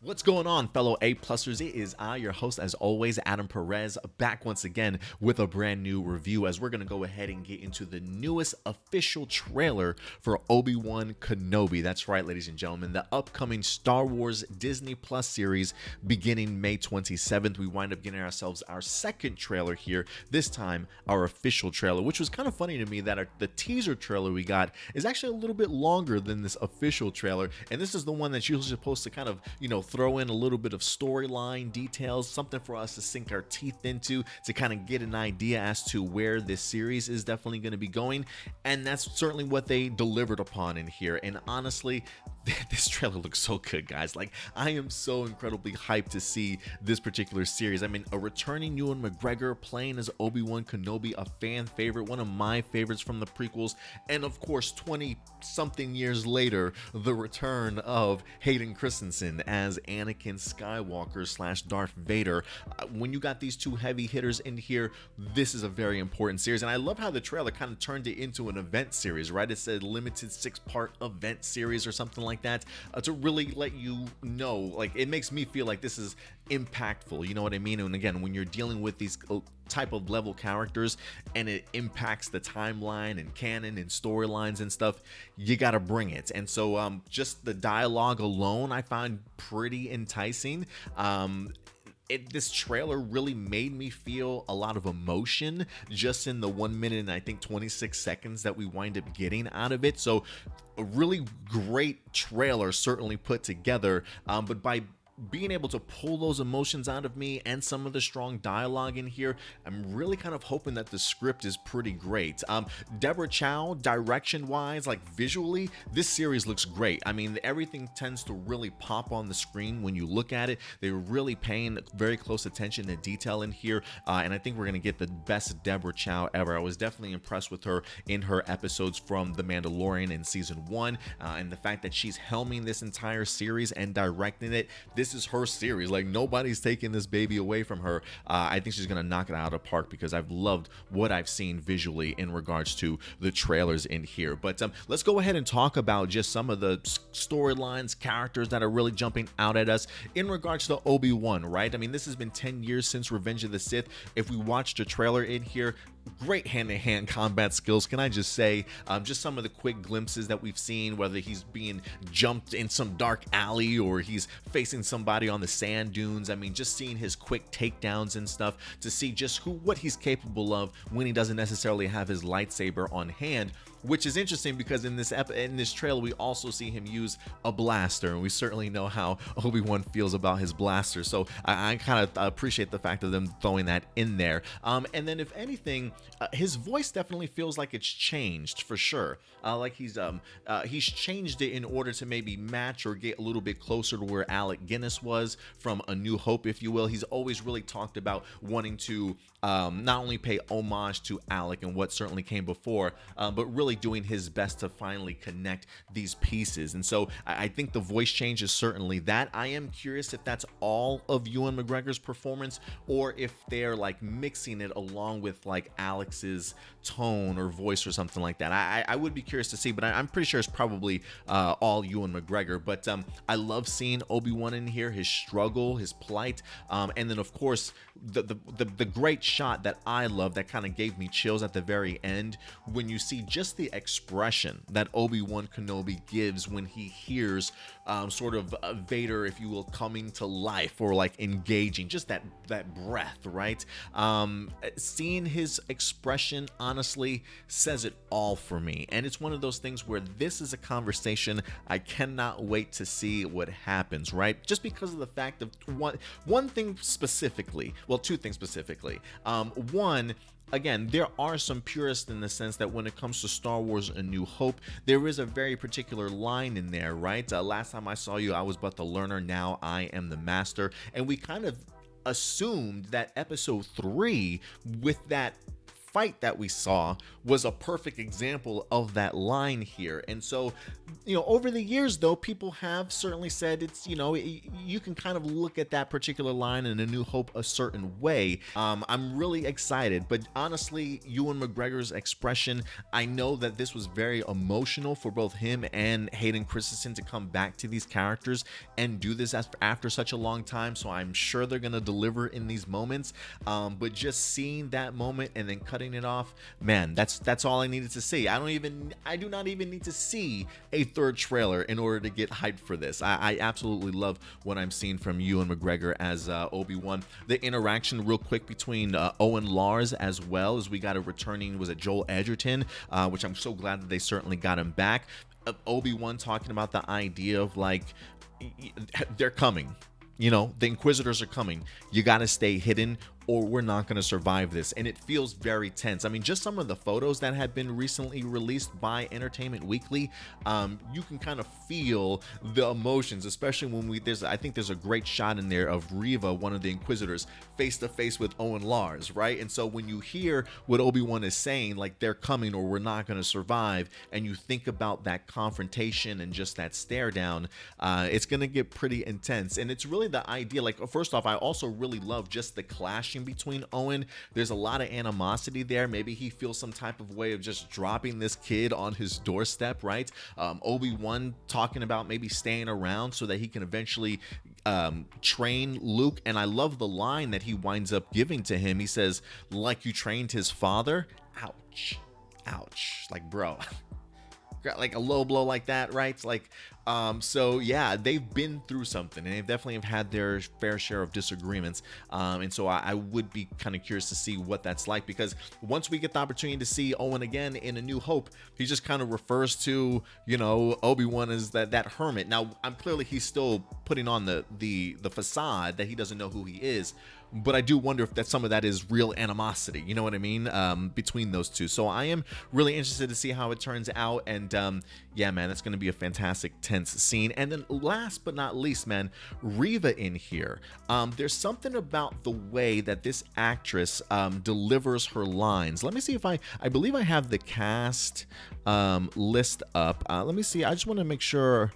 What's going on, fellow A-Plusers? It is I, your host, as always, Adam Perez, back once again with a brand new review as we're going to go ahead and get into the newest official trailer for Obi-Wan Kenobi. That's right, ladies and gentlemen, the upcoming Star Wars Disney Plus series beginning May 27th. We wind up getting ourselves our second trailer here, this time our official trailer, which was kind of funny to me that the teaser trailer we got is actually a little bit longer than this official trailer, and this is the one that's usually supposed to kind of, throw in a little bit of storyline details, something for us to sink our teeth into to kind of get an idea as to where this series is definitely going to be going. And that's certainly what they delivered upon in here. And honestly, this trailer looks so good, guys. Like, I am so incredibly hyped to see this particular series. I mean, a returning Ewan McGregor playing as Obi-Wan Kenobi, a fan favorite, one of my favorites from the prequels, and of course 20 something years later, the return of Hayden Christensen as Anakin Skywalker / Darth Vader. When you got these two heavy hitters in here, this is a very important series. And I love how the trailer kind of turned it into an event series, right? It said limited 6-part event series or something like that, to really let you know, like, it makes me feel like this is impactful, you know what I mean? And again, when you're dealing with these type of level characters and it impacts the timeline and canon and storylines and stuff, you gotta bring it. And so just the dialogue alone I find pretty enticing. This trailer really made me feel a lot of emotion just in the 1 minute and I think 26 seconds that we wind up getting out of it. So a really great trailer certainly put together, but by being able to pull those emotions out of me and some of the strong dialogue in here, I'm really kind of hoping that the script is pretty great. Deborah Chow, direction wise, like visually, this series looks great. I mean, everything tends to really pop on the screen when you look at it. They're really paying very close attention to detail in here, and I think we're gonna get the best Deborah Chow ever. I was definitely impressed with her in her episodes from The Mandalorian in season 1, and the fact that she's helming this entire series and directing it. This is her series. Like, nobody's taking this baby away from her. I think she's gonna knock it out of the park because I've loved what I've seen visually in regards to the trailers in here. But let's go ahead and talk about just some of the storylines, characters that are really jumping out at us in regards to Obi-Wan, right? I mean, this has been 10 years since Revenge of the Sith. If we watched a trailer in here, great hand-to-hand combat skills, can I just say. Just some of the quick glimpses that we've seen, whether he's being jumped in some dark alley or he's facing somebody on the sand dunes. I mean, just seeing his quick takedowns and stuff to see just what he's capable of when he doesn't necessarily have his lightsaber on hand, which is interesting because in this trailer we also see him use a blaster, and we certainly know how Obi-Wan feels about his blaster. So I kind of appreciate the fact of them throwing that in there. And then if anything, his voice definitely feels like it's changed for sure. Like he's changed it in order to maybe match or get a little bit closer to where Alec Guinness was from A New Hope, if you will. He's always really talked about wanting to not only pay homage to Alec and what certainly came before, but really doing his best to finally connect these pieces. And so I think the voice change is certainly that. I am curious if that's all of Ewan McGregor's performance or if they're like mixing it along with like Alex's tone or voice or something like that. I would be curious to see, but I'm pretty sure it's probably all Ewan McGregor. But I love seeing Obi-Wan in here, his struggle, his plight, and then of course the great shot that I love that kind of gave me chills at the very end when you see just the expression that Obi-Wan Kenobi gives when he hears sort of Vader, if you will, coming to life or like engaging, just that breath, right? Seeing his expression honestly says it all for me, and it's one of those things where this is a conversation I cannot wait to see what happens, right? Just because of the fact of one thing specifically, well, two things specifically. One, again, there are some purists in the sense that when it comes to Star Wars A New Hope, there is a very particular line in there, right? Last time I saw you, I was but the learner, now I am the master. And we kind of assumed that episode 3, with that fight that we saw was a perfect example of that line here. And so, over the years, though, people have certainly said it's, you can kind of look at that particular line in A New Hope a certain way. I'm really excited, but honestly, Ewan McGregor's expression, I know that this was very emotional for both him and Hayden Christensen to come back to these characters and do this after such a long time. So I'm sure they're going to deliver in these moments. But just seeing that moment and then cutting it off, man, that's all I needed to see. I do not even need to see a third trailer in order to get hyped for this. I absolutely love what I'm seeing from Ewan McGregor as Obi-Wan. The interaction real quick between Owen Lars, as well as we got a returning, was it Joel Edgerton, which I'm so glad that they certainly got him back. Obi-Wan talking about the idea of like, they're coming. The Inquisitors are coming. You got to stay hidden or we're not going to survive this. And it feels very tense. I mean, just some of the photos that have been recently released by Entertainment Weekly, you can kind of feel the emotions, especially when I think there's a great shot in there of Reva, one of the Inquisitors, face to face with Owen Lars, right? And so when you hear what Obi-Wan is saying, like they're coming or we're not going to survive, and you think about that confrontation and just that stare down, it's going to get pretty intense. And it's really the idea, like, first off, I also really love just the clashing between Owen. There's a lot of animosity there. Maybe he feels some type of way of just dropping this kid on his doorstep, right? Obi-Wan talking about maybe staying around so that he can eventually train Luke. And I love the line that he winds up giving to him. He says, like you trained his father. Ouch. Like, bro. Like a low blow like that, right? It's like, so yeah, they've been through something, and they definitely have had their fair share of disagreements. And so I would be kind of curious to see what that's like, because once we get the opportunity to see Owen again in A New Hope, he just kind of refers to, Obi-Wan as that hermit. Now, he's still putting on the facade that he doesn't know who he is. But I do wonder if some of that is real animosity, you know what I mean, between those two. So I am really interested to see how it turns out. And yeah, man, that's going to be a fantastic, tense scene. And then last but not least, man, Reva in here. There's something about the way that this actress delivers her lines. Let me see if I believe I have the cast list up. Let me see. I just want to make sure.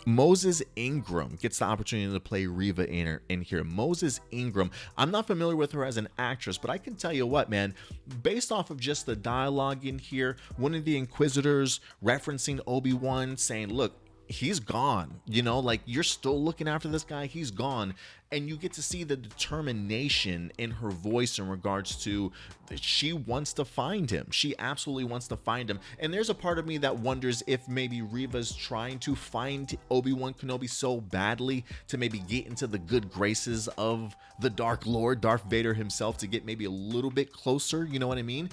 Moses Ingram gets the opportunity to play Reva in here. Moses Ingram. I'm not familiar with her as an actress, but I can tell you what, man, based off of just the dialogue in here, one of the Inquisitors referencing Obi-Wan saying, look, he's gone, like you're still looking after this guy, he's gone. And you get to see the determination in her voice in regards to she wants to find him. She absolutely wants to find him. And there's a part of me that wonders if maybe Reva's trying to find Obi-Wan Kenobi so badly to maybe get into the good graces of the Dark Lord, Darth Vader himself, to get maybe a little bit closer, you know what I mean?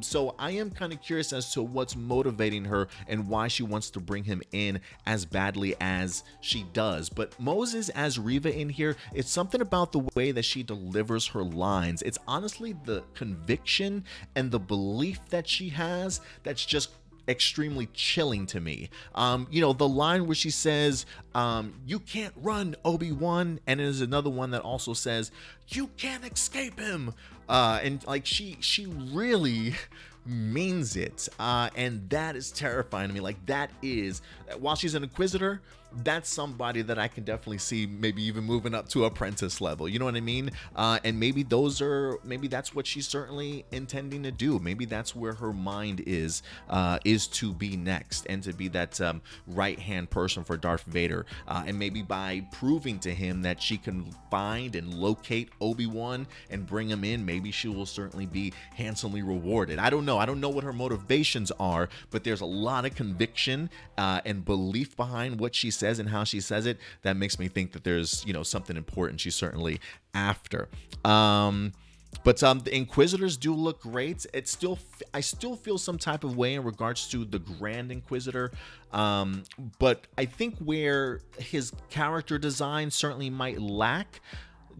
So I am kind of curious as to what's motivating her and why she wants to bring him in as badly as she does. But Moses as Reva in here, it's something about the way that she delivers her lines. It's honestly the conviction and the belief that she has that's just extremely chilling to me. The line where she says, you can't run, Obi-Wan, and there's another one that also says, you can't escape him. And like she really means it, and that is terrifying to me. Like, that is, while she's an Inquisitor, that's somebody that I can definitely see maybe even moving up to apprentice level, you know what I mean? And maybe that's what she's certainly intending to do. Maybe that's where her mind is to be next, and to be that right-hand person for Darth Vader. And maybe by proving to him that she can find and locate Obi-Wan and bring him in, maybe she will certainly be handsomely rewarded. I don't know what her motivations are, but there's a lot of conviction and belief behind what she says and how she says it that makes me think that there's something important she's certainly after. But the Inquisitors do look great. I still feel some type of way in regards to the Grand Inquisitor, but I think where his character design certainly might lack,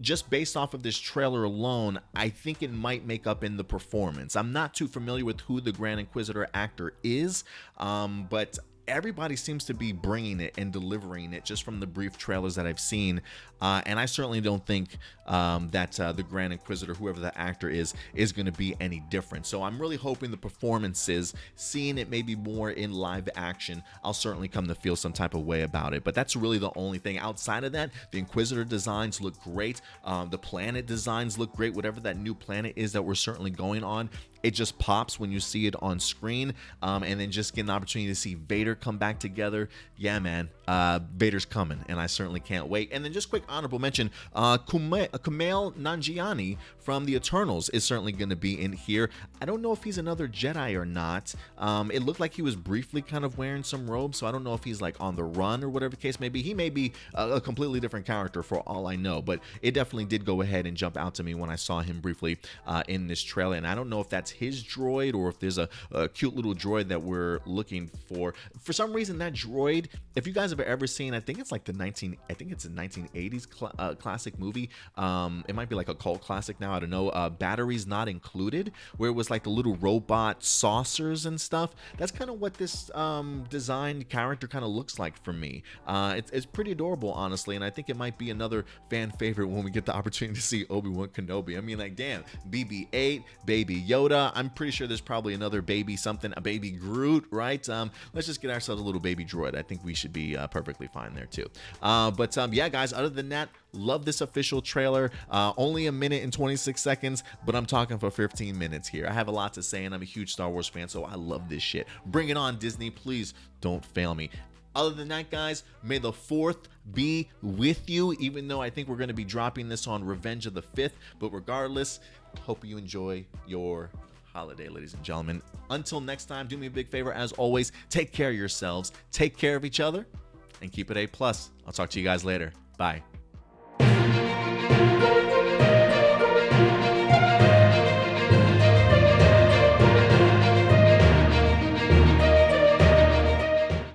just based off of this trailer alone, I think it might make up in the performance. I'm not too familiar with who the Grand Inquisitor actor is, but everybody seems to be bringing it and delivering it just from the brief trailers that I've seen. And I certainly don't think that the Grand Inquisitor, whoever the actor is going to be any different. So I'm really hoping the performances, seeing it maybe more in live action, I'll certainly come to feel some type of way about it. But that's really the only thing. Outside of that, the Inquisitor designs look great. The planet designs look great. Whatever that new planet is that we're certainly going on, it just pops when you see it on screen. And then just get an opportunity to see Vader come back together. Yeah, man, Vader's coming, and I certainly can't wait. And then just quick honorable mention, Kumail Nanjiani from the Eternals is certainly going to be in here. I don't know if he's another Jedi or not. It looked like he was briefly kind of wearing some robes, so I don't know if he's like on the run or whatever the case may be. He may be a completely different character for all I know, but it definitely did go ahead and jump out to me when I saw him briefly in this trailer. And I don't know if that's his droid or if there's a cute little droid that we're looking for. For some reason, that droid, if you guys have ever seen, I think it's like a 1980s classic movie. It might be like a cult classic now, I don't know. Batteries Not Included, where it was like the little robot saucers and stuff. That's kind of what this designed character kind of looks like for me. It's pretty adorable, honestly, and I think it might be another fan favorite when we get the opportunity to see Obi-Wan Kenobi. I mean, like, damn, BB-8, Baby Yoda. I'm pretty sure there's probably another baby something, a baby Groot, right? Let's just get ourselves a little baby droid. I think we should be perfectly fine there too. But yeah, guys, other than that, love this official trailer. Only a minute and 26 seconds, but I'm talking for 15 minutes here. I have a lot to say, and I'm a huge Star Wars fan, so I love this shit. Bring it on, Disney. Please don't fail me. Other than that, guys, may the 4th be with you, even though I think we're going to be dropping this on Revenge of the 5th. But regardless, hope you enjoy your holiday, ladies and gentlemen. Until next time, do me a big favor. As always, take care of yourselves, take care of each other, and keep it A+. I'll talk to you guys later. Bye.